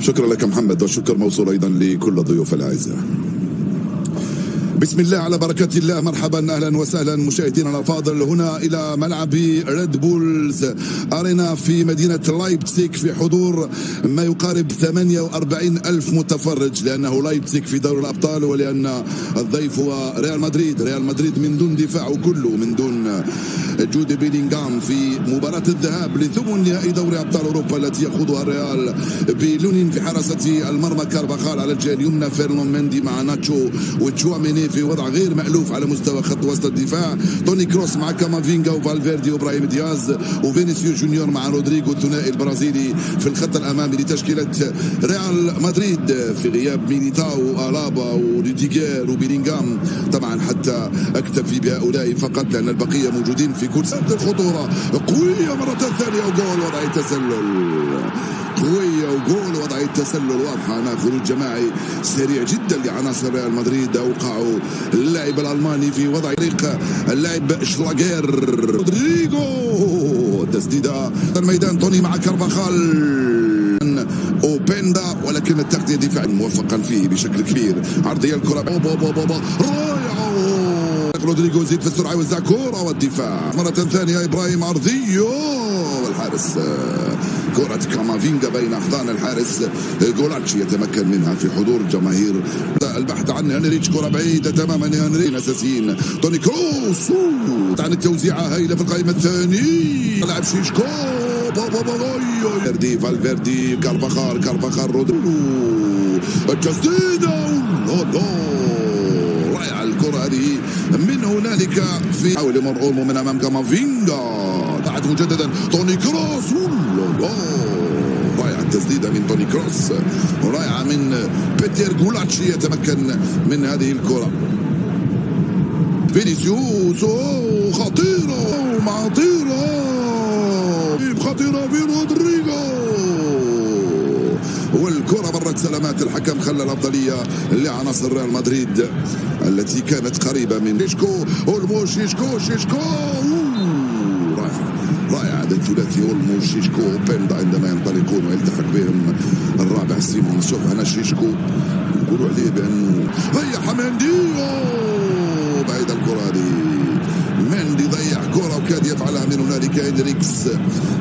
شكرا لك محمد، والشكر موصول أيضا لكل الضيوف الأعزاء. بسم الله على بركة الله. مرحبا أهلا وسهلا مشاهدينا الأفاضل هنا إلى ملعب ريد بولز أرينا في مدينة لايبزيغ في حضور ما يقارب 48 ألف متفرج، لأنه لايبزيغ في دوري الأبطال ولأن الضيف هو ريال مدريد. ريال مدريد من دون دفاعه كله، من دون جود بيلينغهام في مباراة الذهاب لثمن نهائي دوري أبطال أوروبا التي يخوضها الريال بلونين في حراسة المرمى، كارفاخال على الجهة اليمنى، فيرنون مندي مع ناتشو وتشواميني في وضع غير مألوف على مستوى خط وسط الدفاع، توني كروس مع كامافينغا وفالفيردي وابراهيم دياز وفينيسيوس جونيور مع رودريغو، الثنائي البرازيلي في الخط الأمامي لتشكيلة ريال مدريد في غياب ميليتاو وألابا وروديجير وبيلينغهام. طبعا حتى أكتفي بهؤلاء فقط لأن البقية موجودين في كل سنة. الخطورة قوية مرة ثانية وجول وضع التسلل، قوية وجول وضع التسلل واضحة. هنا خروج جماعي سريع جدا لعناصر ريال مدريد، أوقعوا اللاعب الألماني في وضع طريق اللاعب شلاغير. رودريغو تسديدة الميدان، توني مع كارفاخال اوبندا، ولكن التغطية الدفاعي موفقا فيه بشكل كبير. عرضية الكرة رائعة، رودريغو يزيد في السرعة ويوزع كرة والدفاع مرة ثانية. إبراهيم عرضية والحارس، كرة كامافينغا بين أحضان الحارس جولاتشي يتمكن منها في حضور جماهير. البحث عن هنريتش، كرة بعيدة تماما. هنري أساسيين، توني كروس عن التوزيعة هايلة في القائمة الثانية. لاعب شيشكو فالفيردي كارفاخال رودريغو، التسديدة رائعة الكرة هذه من هنالك. في حاول يمر اولمو من امام كامافينغا، بعد مجددا توني كروس، رائعة التسديدة من توني كروس، رائعة من بيتر جولاتشي يتمكن من هذه الكرة. فينيسيوس خطيرة مع خطيرة في رودريغو، والكرة مرت سلامات. الحكم خلى الأفضلية لعناصر ريال مدريد التي كانت قريبة من شيشكو. اولمو شيشكو رائع هذا الثلاثي، اولمو شيشكو وبندا عندما ينطلقون ويلتحق بهم الرابع سيمون. شوف هنا شيشكو يقولوا عليه بأنه ضيع مندي، بعيد الكرة هذه. مندي ضيع كرة وكاد يفعلها من هنالك هنريكس،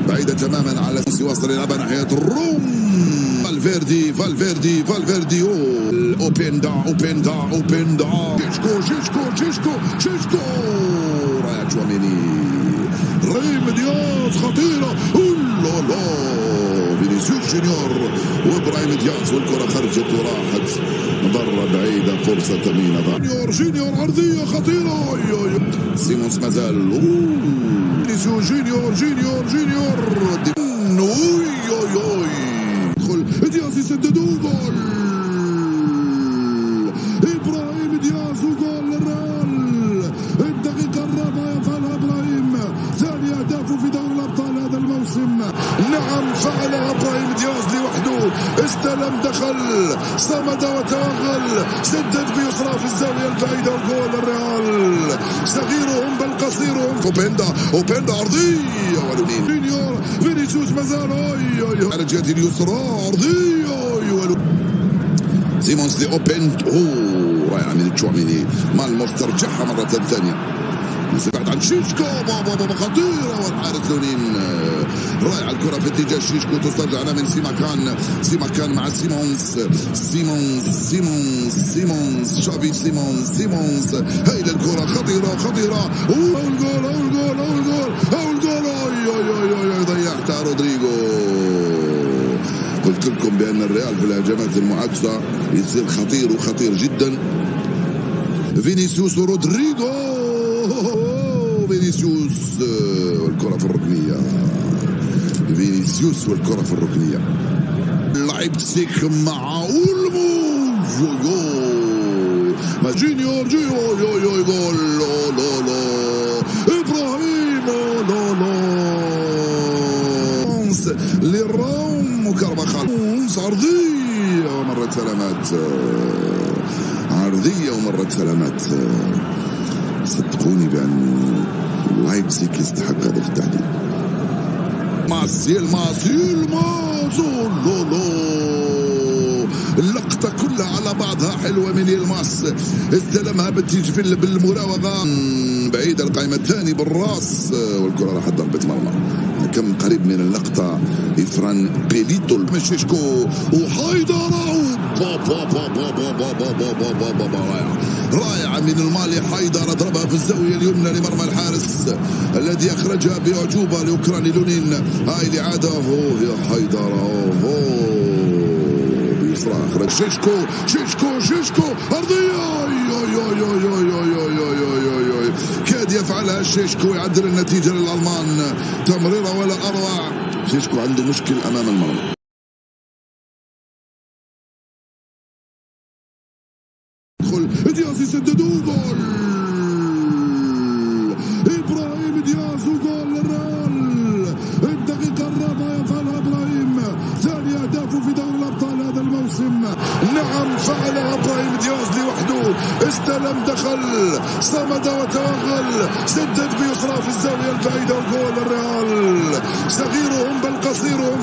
بعيدة تماما على يواصل يلعبها ناحية الروم. فالفيردي اوبندا شيشكو رايح تشواميني، ريم دياز خطيرة، فينيسيوس جونيور وابراهيم دياز، والكرة خرجت وراحت ضربة بعيدة، فرصة ثمينة. جونيور عرضية خطيرة، سيمونز مازال، فينيسيوس جونيور يدخل دياز يسدد وجول. إبراهيم دياز وجول للريال، الدقيقة الرابعة يفعلها إبراهيم، ثاني أهدافه في دوري الأبطال هذا الموسم. نعم فعلها إبراهيم دياز لوحده، استلم دخل صمد وتوغل، سدد بيسرى في الزاوية البعيدة وجول الريال. صغيرهم بل قصيرهم. اوبندا عرضية ولونين، فينيسيوس مازال على الجهة اليسرى عرضية سيمونز لأوبند، رائع من تشواميني، مالموس ترجعها مرة ثانية بعد عن شيشكو، خطيرة والحارس لونين. رائع الكرة في اتجاه شيشكو، تسترجع من سيماكان مع سيمونز شافي سيمونز هايل الكرة خطيرة والجول ضيعتها رودريغو. قلت لكم بأن الريال في الهجمات المعاكسة يصير خطير جدا. فينيسيوس ورودريغو، فينيسيوس والكرة في الركنية. لايبزيغ مع اولمو جونيور جول إبراهيم للروم وكارفاخال، عرضية ومرت سلامات. صدقوني بأن لايبزيغ يستحق هذا التحديد. ماسيل بعضها حلوة من يلماس، استلمها بالتجفيل بالمراوغة بعيد القائمة الثاني بالراس، والكرة راحت ضربة مرمى. كم قريب من اللقطة إفران بيليتو شيشكو وحيدر رائعة من المالي. حيدر ضربها في الزاوية اليمنى لمرمى الحارس الذي أخرجها بأعجوبة لأوكراني لونين. هاي الإعادة يا حيدر بيسرى أخرج شيشكو أرضية كاد يفعلها شيشكو يعدل النتيجة للألمان. تمريرة ولا أروع. شيشكو عنده مشكل أمام المرمى. دياز يسددوا جول. إبراهيم دياز وجول للريال. الدقيقة الرابعة يفعلها إبراهيم، ثاني أهدافه في دوري الأبطال هذا الموسم. نعم فعلها إبراهيم دياز لوحده، استلم دخل صمد وتوغل، سدد بيسرى في الزاوية البعيدة وجول الريال. صغيرهم بل قصيرهم.